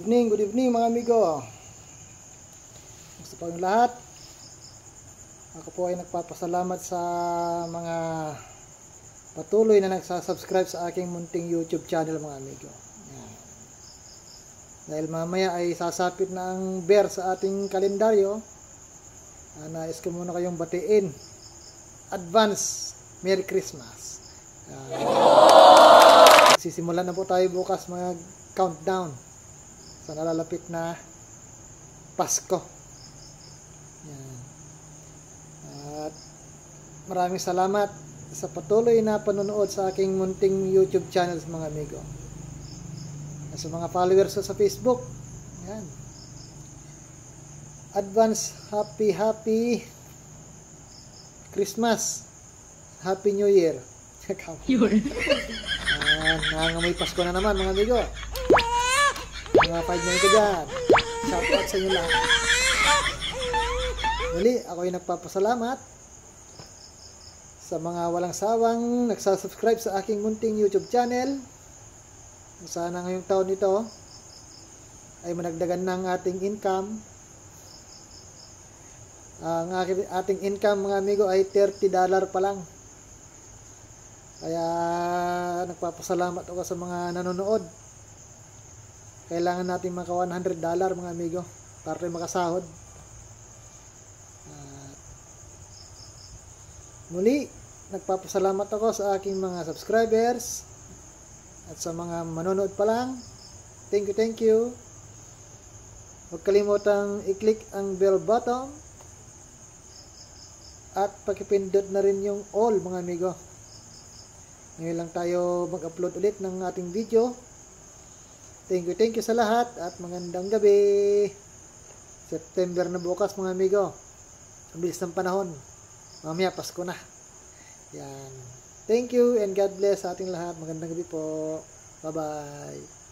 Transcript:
good evening mga amigo. Gusto pa yung lahat. Ako po ay nagpapasalamat sa mga patuloy na nagsasubscribe sa aking munting YouTube channel mga amigo. Yan. Dahil mamaya ay sasapit na ang bear sa ating kalendaryo, nais ko muna kayong batiin. Advance Merry Christmas. Sisimulan na po tayo bukas mga countdown sa nalalapit na Pasko. Yan. At maraming salamat sa patuloy na panonood sa aking munting YouTube channels mga amigo. Sa mga followers sa Facebook. Yan. Advance happy Christmas. Happy New Year. Nangangamoy Pasko na naman mga amigo. Mga 5 na ito dyan. Shout out sa inyo lang. Muli, ako ay nagpapasalamat sa mga walang sawang nagsasubscribe sa aking munting YouTube channel. Sana ngayong taon ito ay managdagan ng ating income. Ang ating income mga amigo ay $30 pa lang. Kaya nagpapasalamat ako sa mga nanonood. Kailangan natin maka $100 mga amigo para tayo makasahod. Muli, nagpapasalamat ako sa aking mga subscribers at sa mga manonood pa lang. Thank you. Huwag kalimutang i-click ang bell button at pakipindot na rin yung all mga amigo. Ngayon lang tayo mag-upload ulit ng ating video. Thank you sa lahat at magandang gabi. September na bukas mga amigo. Ang bilis ng panahon. Mamaya Pasko na. Yan. Thank you and God bless sa ating lahat. Magandang gabi po. Bye-bye.